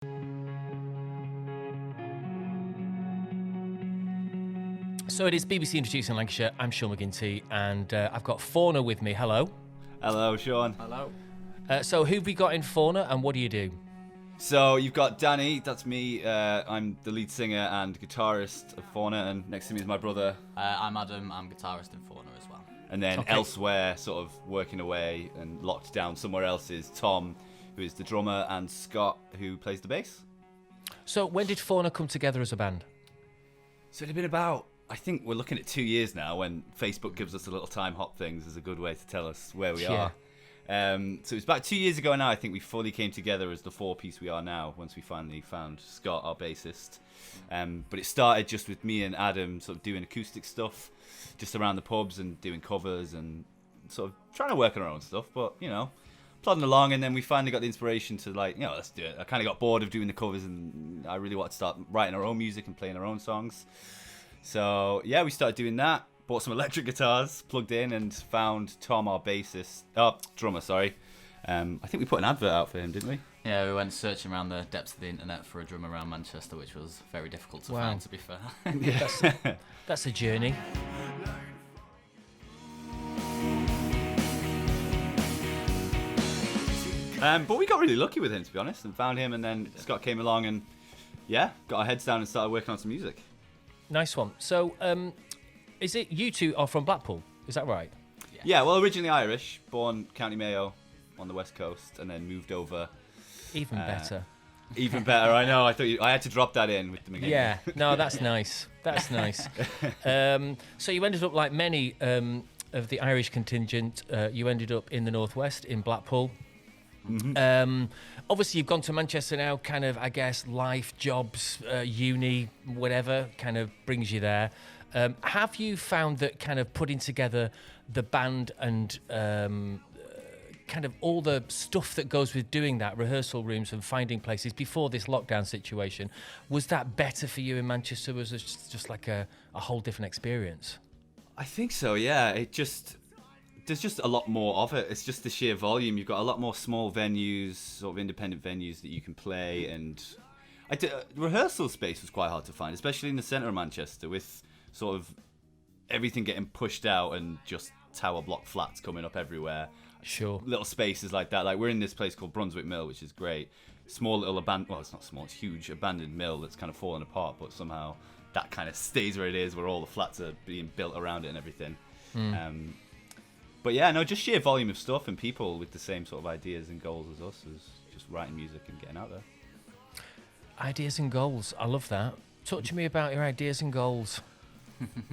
So it is BBC Introducing Lancashire. I'm Sean McGinty, and I've got Fauna with me. Hello. Hello, Sean. Hello. So who've we got in Fauna, and what do you do? So you've got Danny, that's me. I'm the lead singer and guitarist of Fauna, and next to me is my brother. I'm Adam. I'm guitarist in Fauna as well. And then elsewhere, sort of working away and locked down somewhere else, is Tom, who is the drummer, and Scott, who plays the bass. So when did Fauna come together as a band? So it'd been about, I think we're looking at 2 years now, when Facebook gives us a little time hop things as a good way to tell us where we are. So it's about 2 years ago now, I think we fully came together as the four-piece we are now, once we finally found Scott, our bassist. But it started just with me and Adam sort of doing acoustic stuff, just around the pubs and doing covers and sort of trying to work on our own stuff, but, you know, plodding along. And then we finally got the inspiration to, like, you know, let's do it. I kind of got bored of doing the covers, and I really wanted to start writing our own music and playing our own songs. So, yeah, we started doing that. Bought some electric guitars, plugged in, and found Tom, our drummer, sorry. I think we put an advert out for him, didn't we? Yeah, we went searching around the depths of the internet for a drummer around Manchester, which was very difficult to find, to be fair. That's a journey. But we got really lucky with him, to be honest, and found him, and then Scott came along and, yeah, got our heads down and started working on some music. Nice one. So, is it you two are from Blackpool? Is that right? Yeah, well, originally Irish, born County Mayo on the West Coast, and then moved over. Even better. Even better, I know. I had to drop that in with the McGinty. Yeah, no, that's nice. That's nice. So you ended up like many of the Irish contingent. You ended up in the Northwest, in Blackpool. Mm-hmm. Obviously, you've gone to Manchester now, kind of, I guess, life, jobs, uni, whatever, kind of brings you there. Have you found that kind of putting together the band and kind of all the stuff that goes with doing that, rehearsal rooms and finding places before this lockdown situation, was that better for you in Manchester? Was it just like a whole different experience? I think so, yeah. There's just a lot more of it. It's just the sheer volume. You've got a lot more small venues, sort of independent venues that you can play, and rehearsal space was quite hard to find, especially in the centre of Manchester, with sort of everything getting pushed out and just tower block flats coming up everywhere. Sure. Little spaces like that. Like, we're in this place called Brunswick Mill, which is great. Small little well, it's not small, it's huge abandoned mill that's kind of fallen apart, but somehow that kind of stays where it is, where all the flats are being built around it and everything. But yeah, no, just sheer volume of stuff and people with the same sort of ideas and goals as us, as just writing music and getting out there. Ideas and goals. I love that. Talk to me about your ideas and goals.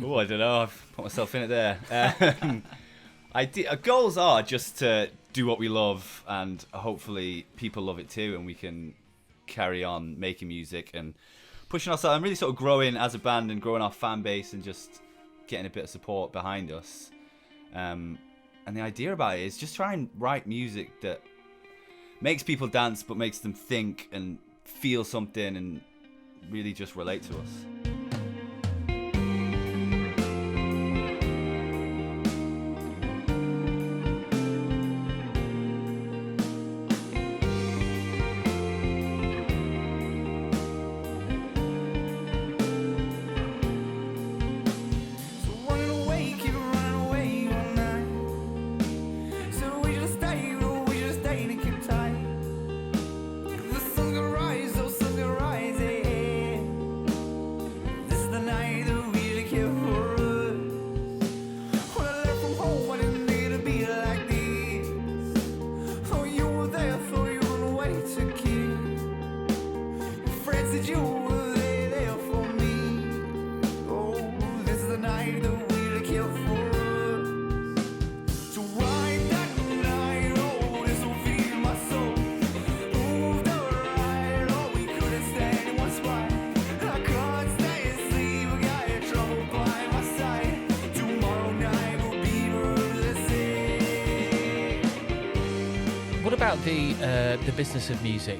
Oh, I don't know. I've put myself in it there. Goals are just to do what we love, and hopefully people love it too, and we can carry on making music and pushing ourselves and really sort of growing as a band and growing our fan base and just getting a bit of support behind us. And the idea about it is just try and write music that makes people dance but makes them think and feel something and really just relate to us. What about the business of music?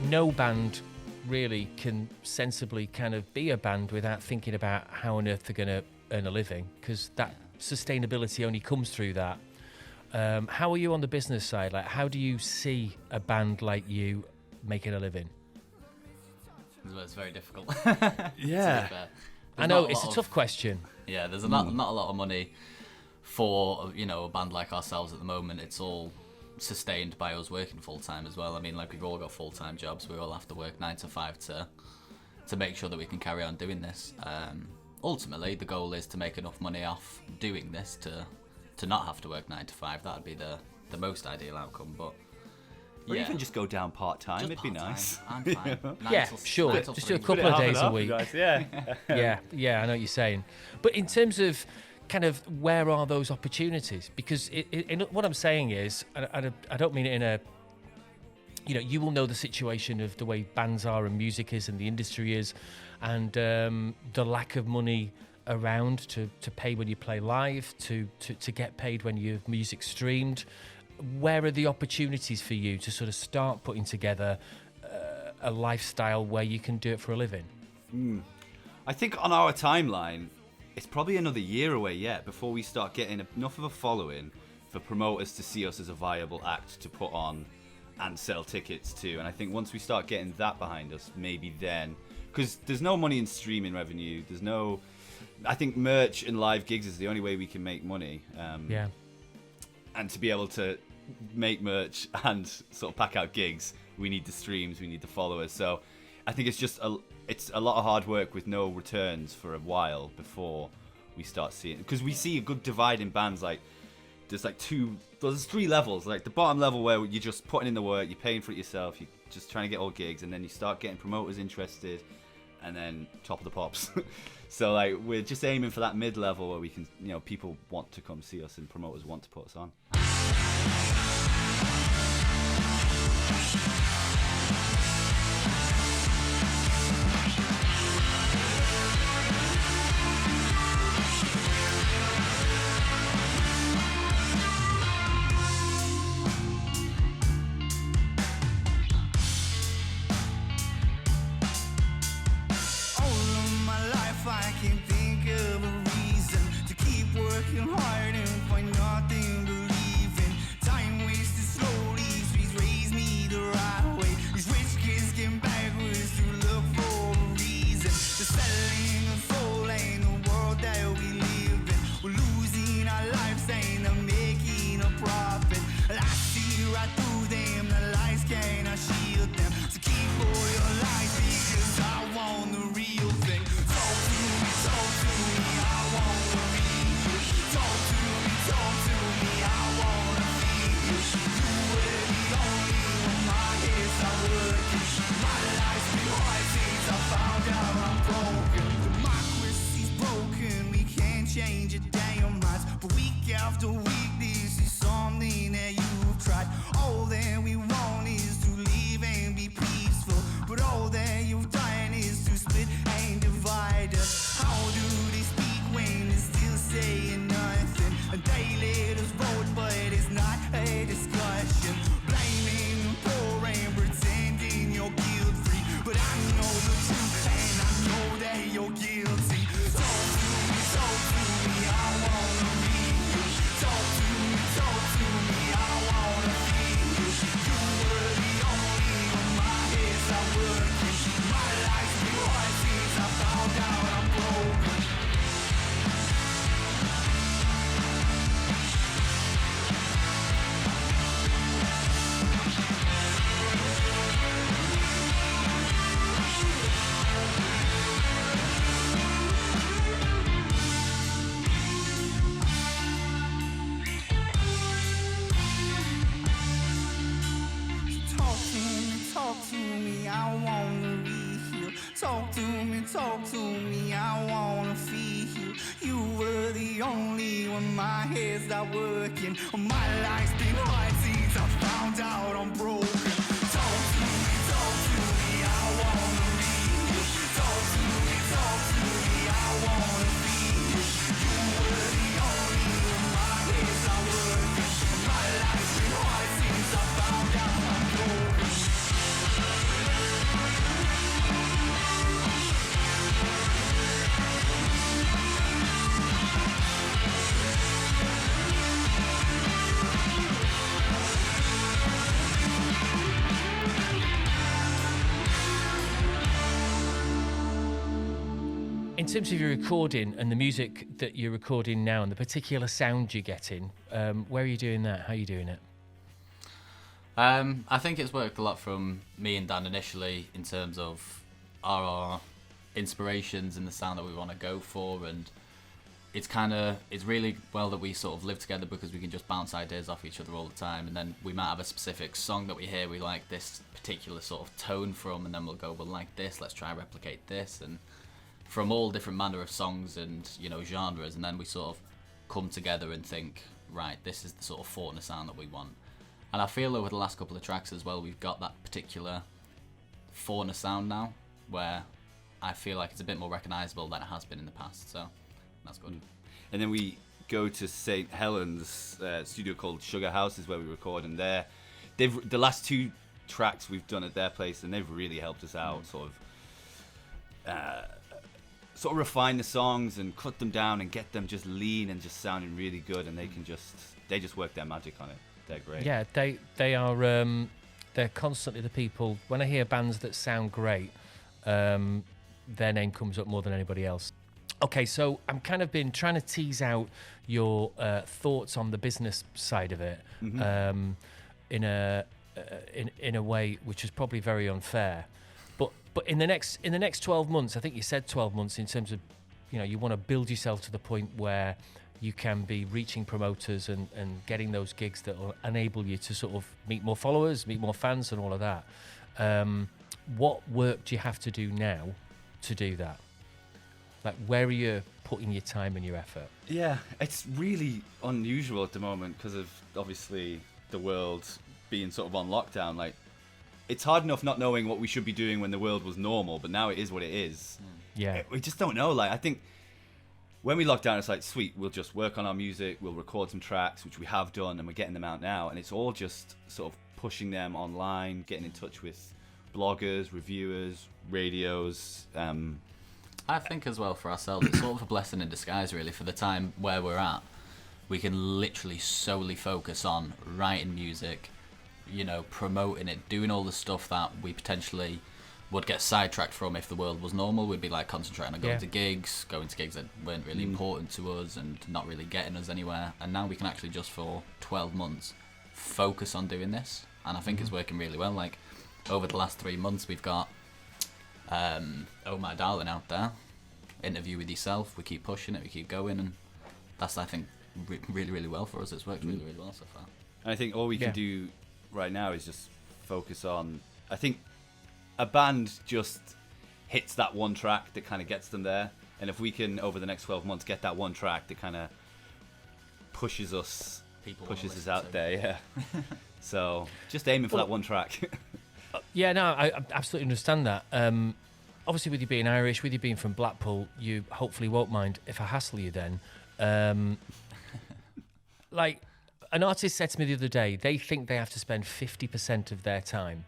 No band really can sensibly kind of be a band without thinking about how on earth they're going to earn a living, because that sustainability only comes through that. How are you on the business side? Like, how do you see a band like you making a living? It's very difficult. Yeah. I know, it's a tough question. Yeah, there's not a lot of money for, you know, a band like ourselves at the moment. It's all sustained by us working full-time as well. I mean, like, we've all got full-time jobs. We all have to work 9 to 5 to make sure that we can carry on doing this. Ultimately, the goal is to make enough money off doing this to not have to work 9 to 5. That would be the most ideal outcome, but... Or even just go down part-time, it'd be part-time. nice. I'm fine. Yeah, sure. Just do a couple of days a week. Yeah. Yeah, I know what you're saying. But in terms of kind of where are those opportunities? Because what I'm saying is, I don't mean it in a, you know, you will know the situation of the way bands are and music is and the industry is, and the lack of money around to pay when you play live, to get paid when your music streamed. Where are the opportunities for you to sort of start putting together a lifestyle where you can do it for a living? I think on our timeline, it's probably another year away yet before we start getting enough of a following for promoters to see us as a viable act to put on and sell tickets to. And I think once we start getting that behind us, maybe then, because there's no money in streaming revenue. I think merch and live gigs is the only way we can make money. Yeah. And to be able to make merch and sort of pack out gigs, we need the streams, we need the followers. So I think it's a lot of hard work with no returns for a while before we start seeing, because we see a good divide in bands. Like there's 3 levels. Like the bottom level where you're just putting in the work, you're paying for it yourself, you're just trying to get all gigs, and then you start getting promoters interested, and then top of the pops. So like we're just aiming for that mid level where we can, you know, people want to come see us and promoters want to put us on. Talk to me, I wanna feel. You were the only one, my head's not working. My life's been hard since I found out I'm broken. Talk to me, I wanna feel. Talk to me, I wanna feel. You were the only one, my head's not working. My life's been hard since I found out I'm broken. terms of your recording and the music that you're recording now and the particular sound you're getting, where are you doing that? How are you doing it? I think it's worked a lot from me and Dan initially in terms of our inspirations and the sound that we want to go for, and it's really well that we sort of live together because we can just bounce ideas off each other all the time, and then we might have a specific song that we hear we like this particular sort of tone from, and then we'll go, well, like this, let's try and replicate this, and from all different manner of songs and, you know, genres, and then we sort of come together and think, right, this is the sort of Fauna sound that we want. And I feel over the last couple of tracks as well, we've got that particular Fauna sound now, where I feel like it's a bit more recognisable than it has been in the past, so that's good. And then we go to St. Helens studio called Sugar House, is where we record, and the last 2 tracks we've done at their place, and they've really helped us out, sort of refine the songs and cut them down and get them just lean and just sounding really good, and they just work their magic on it. They're great. Yeah, they are. They're constantly the people. When I hear bands that sound great, their name comes up more than anybody else. Okay, so I'm kind of been trying to tease out your thoughts on the business side of it, in a way which is probably very unfair. But in the next 12 months, I think you said 12 months in terms of, you know, you want to build yourself to the point where you can be reaching promoters and getting those gigs that will enable you to sort of meet more followers, meet more fans and all of that. What work do you have to do now to do that? Like, where are you putting your time and your effort? Yeah, it's really unusual at the moment because of, obviously, the world being sort of on lockdown. Like, it's hard enough not knowing what we should be doing when the world was normal, but now it is what it is. Yeah. We just don't know. Like, I think when we lock down, it's like, sweet, we'll just work on our music, we'll record some tracks, which we have done, and we're getting them out now. And it's all just sort of pushing them online, getting in touch with bloggers, reviewers, radios. I think as well for ourselves, it's sort of a blessing in disguise, really, for the time where we're at. We can literally solely focus on writing music, you know, promoting it, doing all the stuff that we potentially would get sidetracked from if the world was normal. We'd be like concentrating on going to gigs that weren't really important to us and not really getting us anywhere. And now we can actually just for 12 months focus on doing this. And I think it's working really well. Like, over the last 3 months, we've got Oh My Darling out there, interview with yourself. We keep pushing it, we keep going, and that's, I think, really, really well for us. It's worked really, really well so far. And I think all we can do right now is just focus on, I think a band just hits that one track that kind of gets them there, and if we can over the next 12 months get that one track that kind of pushes us out there, so just aiming for that one track. Yeah, no, I absolutely understand that. Obviously, with you being Irish, with you being from Blackpool, you hopefully won't mind if I hassle you then. Like, an artist said to me the other day, they think they have to spend 50% of their time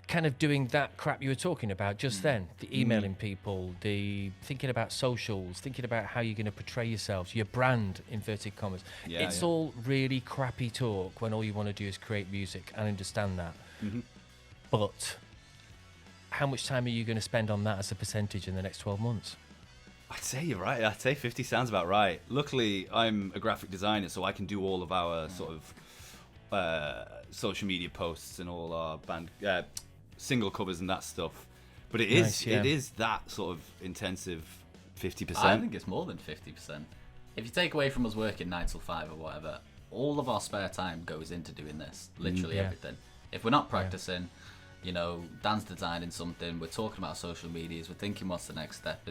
kind of doing that crap you were talking about just then. The emailing people, the thinking about socials, thinking about how you're going to portray yourselves, your brand, inverted commas. It's all really crappy talk when all you want to do is create music. I understand that. But how much time are you going to spend on that as a percentage in the next 12 months? I'd say you're right. I'd say 50 sounds about right. Luckily, I'm a graphic designer, so I can do all of our sort of social media posts and all our band single covers and that stuff. But it is that sort of intensive 50%. I think it's more than 50%. If you take away from us working 9 till 5 or whatever, all of our spare time goes into doing this. Literally everything. If we're not practicing, you know, Dan's designing something, we're talking about social medias, we're thinking what's the next step.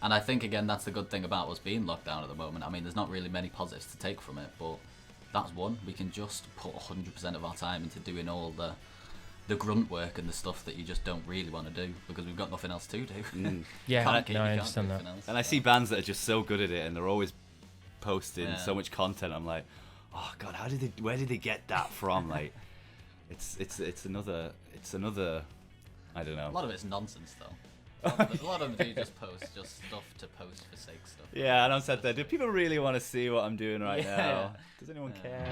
And I think, again, that's the good thing about us being locked down at the moment. I mean, there's not really many positives to take from it, but that's one. We can just put 100% of our time into doing all the grunt work and the stuff that you just don't really want to do because we've got nothing else to do. I understand that. And I see bands that are just so good at it and they're always posting so much content. I'm like, oh God, where did they get that from? Like, it's another, I don't know. A lot of it's nonsense though. A lot of them do just post just stuff to post for sake stuff. Yeah, and I'm sat there, do people really want to see what I'm doing right now? Does anyone care?